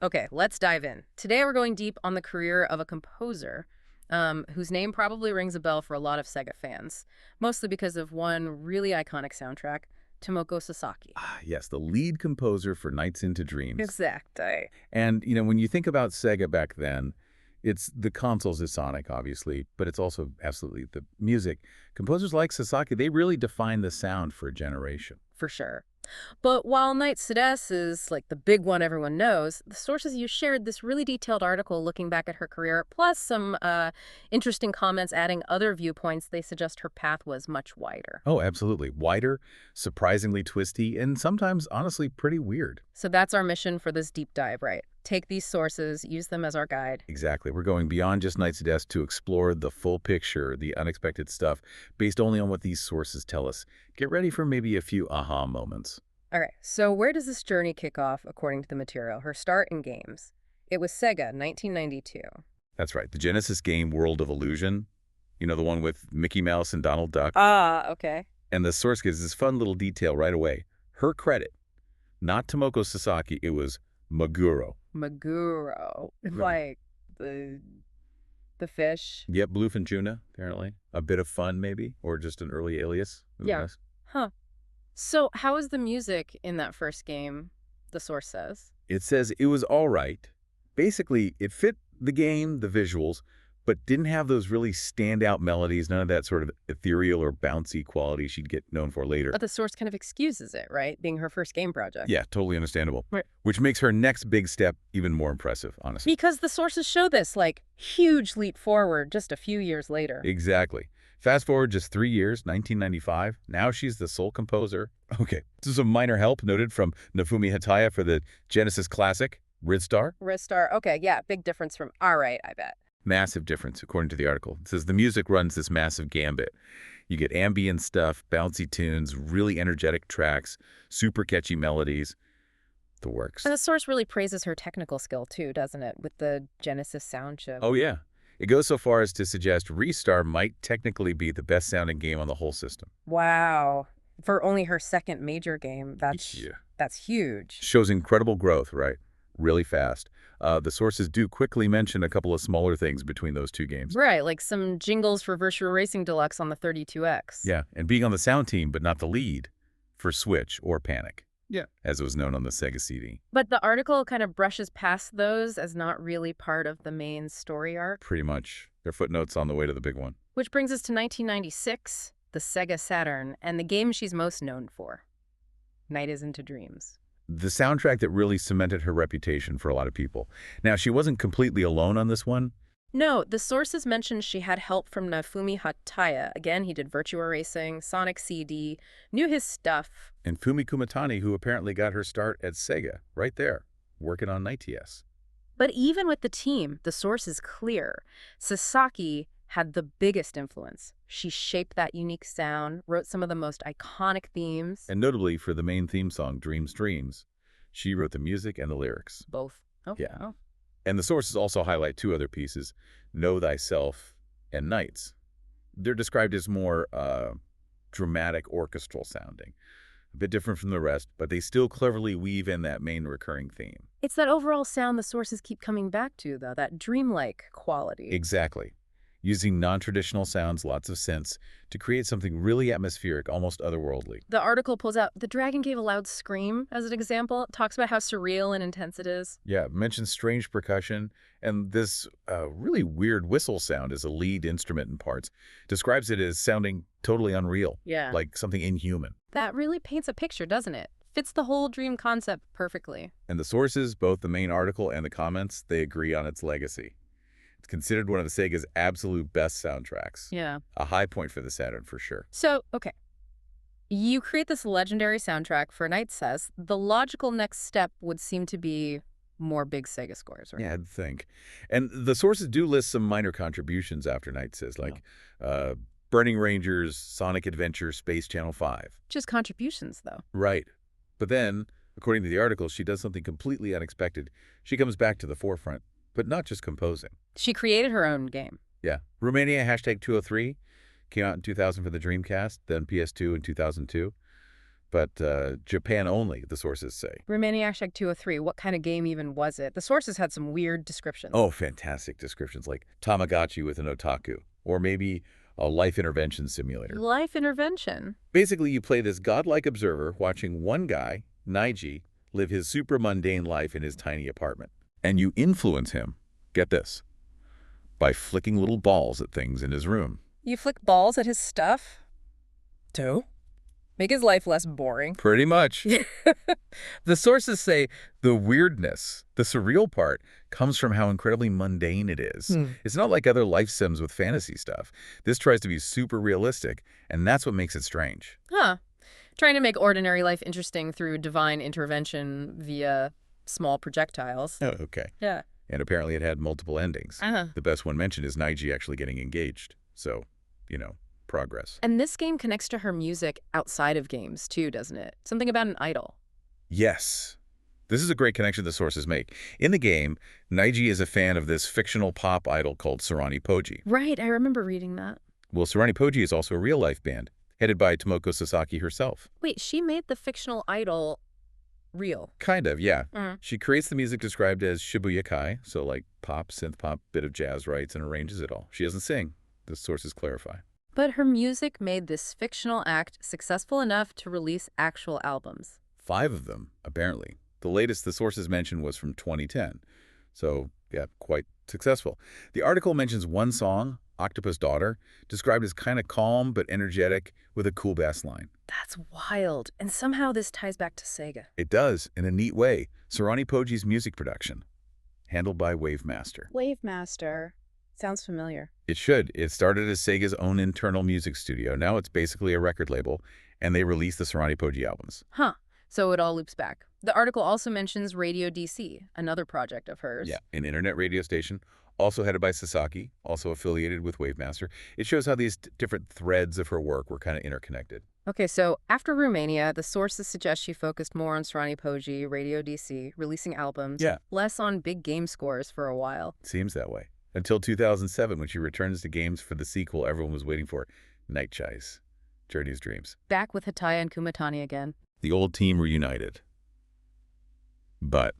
Okay, let's dive in. Today we're going deep on the career of a composer whose name probably rings a bell for a lot of SEGA fans, mostly because of one really iconic soundtrack, Tomoko Sasaki. Ah, yes, the lead composer for Nights into Dreams. Exactly. And, when you think about Sega back then, it's the consoles is Sonic, obviously, but it's also absolutely the music. Composers like Sasaki, they really define the sound for a generation. For sure. But while Night Sudes is like the big one everyone knows, the sources you shared this really detailed article looking back at her career, plus some interesting comments adding other viewpoints, they suggest her path was much wider. Oh, absolutely. Wider, surprisingly twisty, and sometimes, honestly, pretty weird. So that's our mission for this deep dive, right? Take these sources, use them as our guide. Exactly. We're going beyond just Night's Death to explore the full picture, the unexpected stuff, based only on what these sources tell us. Get ready for maybe a few aha moments. All right, so where does this journey kick off according to the material? Her start in games. It was Sega, 1992. That's right. The Genesis game World of Illusion, the one with Mickey Mouse and Donald Duck. Ah, okay. And the source gives this fun little detail right away. Her credit, not Tomoko Sasaki, it was Maguro. Maguro. Right. Like the fish. Yep, bluefin tuna, apparently. A bit of fun, maybe, or just an early alias. Who Yeah. knows? Huh. So how is the music in that first game, the source says? It says it was all right. Basically, it fit the game, the visuals, but didn't have those really standout melodies, none of that sort of ethereal or bouncy quality she'd get known for later. But the source kind of excuses it, right? Being her first game project. Yeah, totally understandable. Right. Which makes her next big step even more impressive, honestly. Because the sources show this, like, huge leap forward just a few years later. Exactly. Fast forward just 3 years, 1995. Now she's the sole composer. Okay, this is a minor help noted from Nafumi Hataya for the Genesis classic, Ristar. Ristar, okay, yeah, big difference from all right, I bet. Massive difference, according to the article. It says the music runs this massive gambit. You get ambient stuff, bouncy tunes, really energetic tracks, super catchy melodies. The works. And the source really praises her technical skill too, doesn't it, with the Genesis sound chip? Oh, yeah. It goes so far as to suggest Ristar might technically be the best-sounding game on the whole system. Wow. For only her second major game, that's huge. Shows incredible growth, right? Really fast. The sources do quickly mention a couple of smaller things between those two games. Right, like some jingles for Virtua Racing Deluxe on the 32X. Yeah, and being on the sound team, but not the lead, for Switch or Panic. Yeah. As it was known on the Sega CD. But the article kind of brushes past those as not really part of the main story arc. Pretty much. They're footnotes on the way to the big one. Which brings us to 1996, the Sega Saturn, and the game she's most known for, Night is into Dreams. The soundtrack that really cemented her reputation for a lot of people. Now, she wasn't completely alone on this one. No, the sources mentioned she had help from Nafumi Hataya. Again, he did Virtua Racing, Sonic CD, knew his stuff. And Fumi Kumatani, who apparently got her start at Sega, right there, working on Night TS. But even with the team, the source is clear. Sasaki had the biggest influence. She shaped that unique sound, wrote some of the most iconic themes. And notably for the main theme song, Dreams, Dreams, she wrote the music and the lyrics. Both. Oh, Yeah. Oh. And the sources also highlight two other pieces, Know Thyself and Nights. They're described as more dramatic orchestral sounding. A bit different from the rest, but they still cleverly weave in that main recurring theme. It's that overall sound the sources keep coming back to, though, that dreamlike quality. Exactly. Using non-traditional sounds, lots of synths, to create something really atmospheric, almost otherworldly. The article pulls out, the dragon gave a loud scream as an example. It talks about how surreal and intense it is. Yeah, mentions strange percussion, and this really weird whistle sound as a lead instrument in parts. Describes it as sounding totally unreal. Yeah. Like something inhuman. That really paints a picture, doesn't it? Fits the whole dream concept perfectly. And the sources, both the main article and the comments, they agree on its legacy. It's considered one of the Sega's absolute best soundtracks. Yeah. A high point for the Saturn, for sure. So, okay. You create this legendary soundtrack for Night Says. The logical next step would seem to be more big Sega scores, right? Yeah, I'd think. And the sources do list some minor contributions after Night Says, like Burning Rangers, Sonic Adventure, Space Channel 5. Just contributions, though. Right. But then, according to the article, she does something completely unexpected. She comes back to the forefront, but not just composing. She created her own game. Yeah. Roommania #203 came out in 2000 for the Dreamcast, then PS2 in 2002. but Japan only, the sources say. Roommania #203, what kind of game even was it? The sources had some weird descriptions. Oh, fantastic descriptions like Tamagotchi with an otaku, or maybe a life intervention simulator. Life intervention. Basically, you play this godlike observer watching one guy, Naiji, live his super mundane life in his tiny apartment. And you influence him, get this, by flicking little balls at things in his room. You flick balls at his stuff? To? Make his life less boring. Pretty much. The sources say the weirdness, the surreal part, comes from how incredibly mundane it is. It's not like other life sims with fantasy stuff. This tries to be super realistic, and that's what makes it strange. Huh. Trying to make ordinary life interesting through divine intervention via small projectiles. Oh, okay. Yeah. And apparently it had multiple endings. The best one mentioned is Naiji actually getting engaged. So, progress. And this game connects to her music outside of games, too, doesn't it? Something about an idol. Yes. This is a great connection the sources make. In the game, Naiji is a fan of this fictional pop idol called Serani Poji. Right, I remember reading that. Well, Serani Poji is also a real-life band, headed by Tomoko Sasaki herself. Wait, she made the fictional idol real? Kind of, yeah. She creates the music described as Shibuya-kei, so like pop, synth-pop, bit of jazz, writes and arranges it all. She doesn't sing. The sources clarify. But her music made this fictional act successful enough to release actual albums. 5 of them, apparently. The latest the sources mentioned was from 2010. So, yeah, quite successful. The article mentions one song, Octopus Daughter, described as kind of calm but energetic with a cool bass line. That's wild. And somehow this ties back to SEGA. It does, in a neat way. Serani Poji's music production, handled by Wavemaster. Wavemaster. Sounds familiar. It should. It started as Sega's own internal music studio. Now it's basically a record label, and they release the Serani Poji albums. Huh. So it all loops back. The article also mentions Radio DC, another project of hers. Yeah, an internet radio station, also headed by Sasaki, also affiliated with Wavemaster. It shows how these different threads of her work were kind of interconnected. Okay, so after Roommania, the sources suggest she focused more on Serani Poji, Radio DC, releasing albums, less on big game scores for a while. Seems that way. Until 2007, when she returns to games for the sequel everyone was waiting for, Night Chase, Journey's Dreams. Back with Hataya and Kumatani again. The old team reunited. But,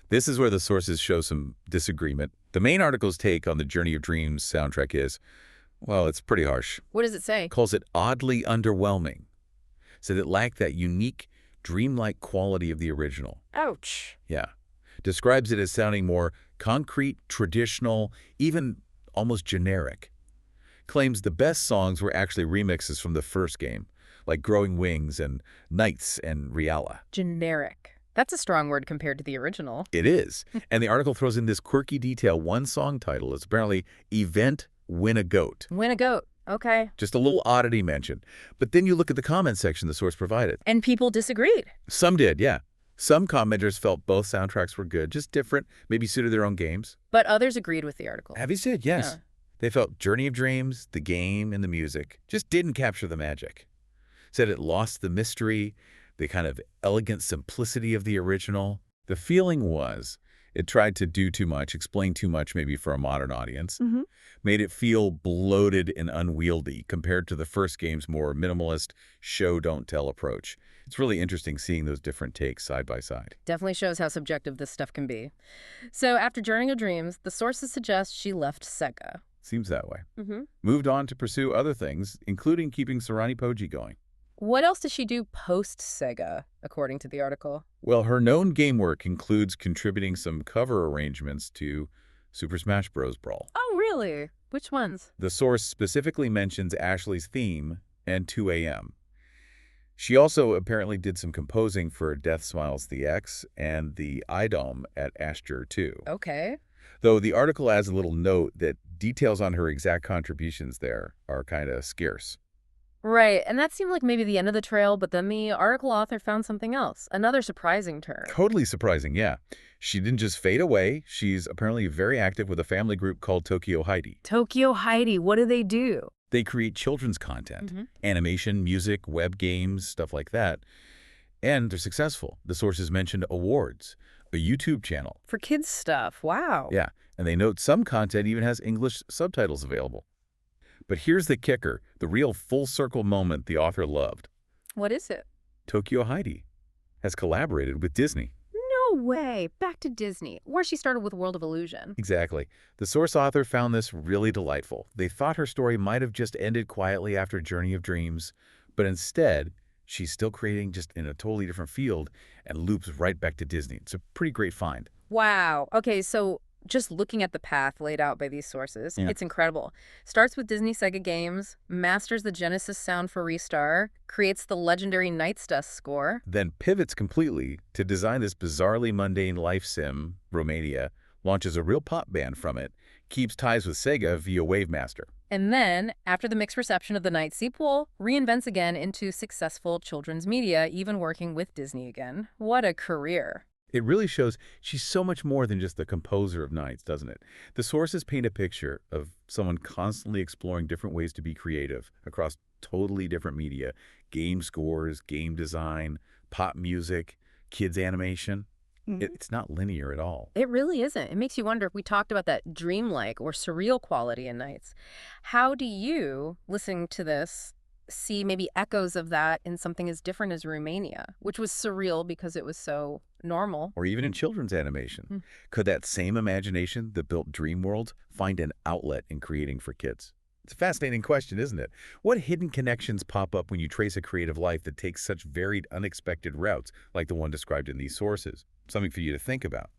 this is where the sources show some disagreement. The main article's take on the Journey of Dreams soundtrack is, well, it's pretty harsh. What does it say? Calls it oddly underwhelming. Said it lacked that unique, dreamlike quality of the original. Ouch. Yeah. Describes it as sounding more concrete, traditional, even almost generic. Claims the best songs were actually remixes from the first game, like Growing Wings and Nights and Reala. Generic. That's a strong word compared to the original. It is. And the article throws in this quirky detail. One song title is apparently Event Win a Goat. Win a Goat. Okay. Just a little oddity mentioned. But then you look at the comment section the source provided. And people disagreed. Some did, yeah. Some commenters felt both soundtracks were good, just different, maybe suited their own games. But others agreed with the article. Abby said, yes. Yeah. They felt Journey of Dreams, the game, and the music just didn't capture the magic. Said it lost the mystery, the kind of elegant simplicity of the original. The feeling was it tried to do too much, explain too much maybe for a modern audience, made it feel bloated and unwieldy compared to the first game's more minimalist show-don't-tell approach. It's really interesting seeing those different takes side by side. Definitely shows how subjective this stuff can be. So after Journey of Dreams, the sources suggest she left SEGA. Seems that way. Moved on to pursue other things, including keeping Serani Poji going. What else does she do post-SEGA, according to the article? Well, her known game work includes contributing some cover arrangements to Super Smash Bros. Brawl. Oh, really? Which ones? The source specifically mentions Ashley's theme and 2 AM. She also apparently did some composing for Death Smiles the X and the IDOM at Asher 2. Okay. Though the article adds a little note that details on her exact contributions there are kind of scarce. Right, and that seemed like maybe the end of the trail, but then the article author found something else. Another surprising turn. Totally surprising, yeah. She didn't just fade away. She's apparently very active with a family group called Tokio Heidi. Tokio Heidi, what do they do? They create children's content, animation, music, web games, stuff like that. And they're successful. The sources mentioned awards, a YouTube channel. For kids stuff, wow. Yeah, and they note some content even has English subtitles available. But here's the kicker, the real full-circle moment the author loved. What is it? Tokio Heidi has collaborated with Disney. No way. Back to Disney, where she started with World of Illusion. Exactly. The source author found this really delightful. They thought her story might have just ended quietly after Journey of Dreams, but instead, she's still creating just in a totally different field and loops right back to Disney. It's a pretty great find. Wow. Okay, so just looking at the path laid out by these sources, Yeah. it's incredible. Starts with Disney SEGA games, masters the Genesis sound for Ristar, creates the legendary Night's Dust score. Then pivots completely to design this bizarrely mundane life sim, Roommania, launches a real pop band from it, keeps ties with Sega via Wavemaster. And then, after the mixed reception of the Night sequel, reinvents again into successful children's media, even working with Disney again. What a career. It really shows she's so much more than just the composer of Nights, doesn't it? The sources paint a picture of someone constantly exploring different ways to be creative across totally different media. Game scores, game design, pop music, kids animation. It's not linear at all. It really isn't. It makes you wonder if we talked about that dreamlike or surreal quality in Nights. How do you, listening to this, see maybe echoes of that in something as different as Romania, which was surreal because it was so normal? Or even in children's animation. Hmm. Could that same imagination that built dream worlds find an outlet in creating for kids? It's a fascinating question, isn't it? What hidden connections pop up when you trace a creative life that takes such varied, unexpected routes like the one described in these sources? Something for you to think about.